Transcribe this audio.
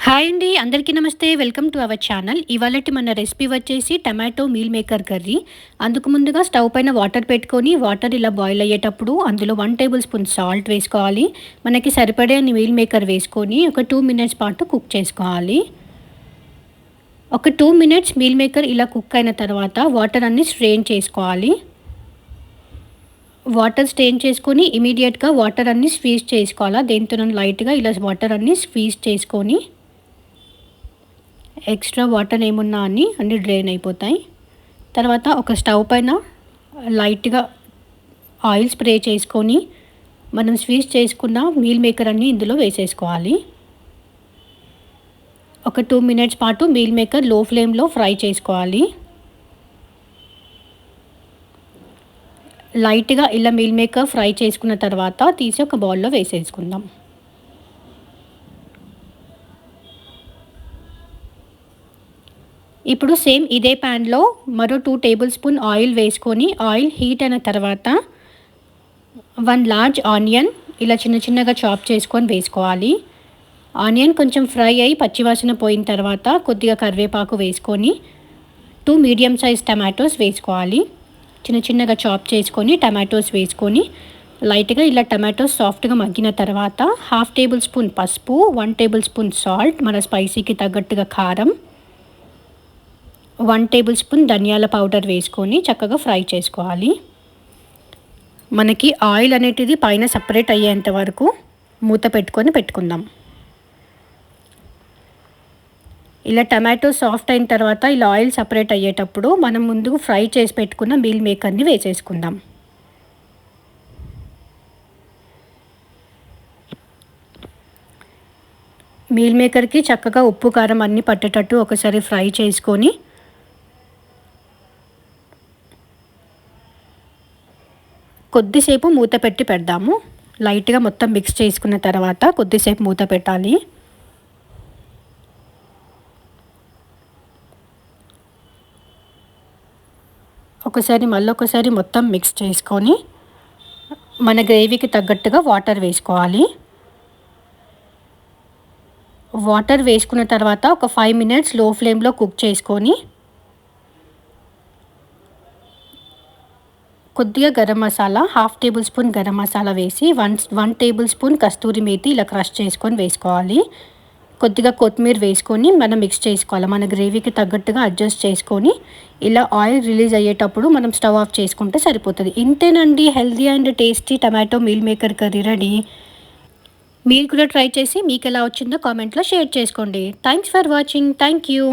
Hi అండి. అందరికీ నమస్తే. Welcome to our channel. ఇవాళటి మన రెసిపీ వచ్చేసి టమాటో మీల్ మేకర్ కర్రీ. అందుకు ముందుగా స్టవ్ పైన వాటర్ పెట్టుకొని, వాటర్ ఇలా బాయిల్ అయ్యేటప్పుడు అందులో 1 టేబుల్ స్పూన్ సాల్ట్ వేసుకోవాలి. మనకి సరిపడే మీల్ మేకర్ వేసుకొని ఒక 2 మినిట్స్ పాటు కుక్ చేసుకోవాలి. ఒక 2 మినిట్స్ మీల్ మేకర్ ఇలా కుక్ అయిన తర్వాత వాటర్ అన్ని స్ట్రెయిన్ చేసుకోవాలి. వాటర్ స్ట్రెయిన్ చేసుకొని ఇమీడియట్‌గా వాటర్ అన్ని స్క్వీజ్ చేసుకోవాలా. దేనితోనైనా లైట్‌గా ఇలా వాటర్ అన్ని స్క్వీజ్ చేసుకొని ఎక్స్ట్రా వాటర్ ఏమున్నా అన్నీ డ్రైన్ అయిపోతాయి. తర్వాత ఒక స్టవ్ పైన లైట్‌గా ఆయిల్ స్ప్రే చేసుకొని మనం స్క్వీజ్ చేసుకున్న మీల్ మేకర్ అన్నీ ఇందులో వేసేసుకోవాలి. ఒక 2 మినిట్స్ పాటు మీల్ మేకర్ లో ఫ్లేమ్‌లో ఫ్రై చేసుకోవాలి. లైట్‌గా ఇలా మీల్ మేకర్ ఫ్రై చేసుకున్న తర్వాత తీసి ఒక బౌల్‌లో వేసేసుకుందాం. ఇప్పుడు సేమ్ ఇదే ప్యాన్లో మరో 2 టేబుల్ స్పూన్ ఆయిల్ వేసుకొని ఆయిల్ హీట్ అయిన తర్వాత 1 లార్జ్ ఆనియన్ ఇలా చిన్న చిన్నగా చాప్ చేసుకొని వేసుకోవాలి. ఆనియన్ కొంచెం ఫ్రై అయ్యి పచ్చివాసన పోయిన తర్వాత కొద్దిగా కరివేపాకు వేసుకొని 2 మీడియం సైజ్ టమాటోస్ వేసుకోవాలి. చిన్న చిన్నగా చాప్ చేసుకొని టమాటోస్ వేసుకొని లైట్గా ఇలా టమాటోస్ సాఫ్ట్గా మగ్గిన తర్వాత 1/2 టేబుల్ స్పూన్ పసుపు, 1 టేబుల్ స్పూన్ సాల్ట్, మన స్పైసీకి తగ్గట్టుగా కారం, 1 టేబుల్ స్పూన్ ధనియాల పౌడర్ వేసుకొని చక్కగా ఫ్రై చేసుకోవాలి. మనకి ఆయిల్ అనేటిది పైన సపరేట్ అయ్యేంత వరకు మూత పెట్టుకుందాం. ఇలా టమాటో సాఫ్ట్ అయిన తర్వాత ఇలా ఆయిల్ సపరేట్ అయ్యేటప్పుడు మనం ముందు ఫ్రై చేసి పెట్టుకున్న మీల్ మేకర్ని వేసేసుకుందాం. మీల్ మేకర్కి చక్కగా ఉప్పు కారం అన్నీ పట్టేటట్టు ఒకసారి ఫ్రై చేసుకొని కొద్దిసేపు మూత పెట్టి పెడదాము. లైట్గా మొత్తం మిక్స్ చేసుకున్న తర్వాత కొద్దిసేపు మూత పెట్టాలి. మళ్ళొకసారి మొత్తం మిక్స్ చేసుకొని మన గ్రేవీకి తగ్గట్టుగా వాటర్ వేసుకోవాలి. వాటర్ వేసుకున్న తర్వాత ఒక 5 మినిట్స్ లో ఫ్లేమ్లో కుక్ చేసుకొని కొద్దిగా గరం మసాలా 1/2 టేబుల్ స్పూన్ గరం మసాలా వేసి 1 టేబుల్ స్పూన్ కస్తూరి మేతి ఇలా క్రష్ చేసుకొని వేసుకోవాలి. కొద్దిగా కొత్తిమీర వేసుకొని మనం మిక్స్ చేసుకోవాలి. మన గ్రేవీకి తగ్గట్టుగా అడ్జస్ట్ చేసుకొని ఇలా ఆయిల్ రిలీజ్ అయ్యేటప్పుడు మనం స్టవ్ ఆఫ్ చేసుకుంటే సరిపోతుంది. ఇంతేనండి, healthy and tasty tomato meal maker curry ready. మీరు కూడా ట్రై చేసి మీకు ఎలా వచ్చిందో కామెంట్లో షేర్ చేసుకోండి. Thanks for watching. Thank you.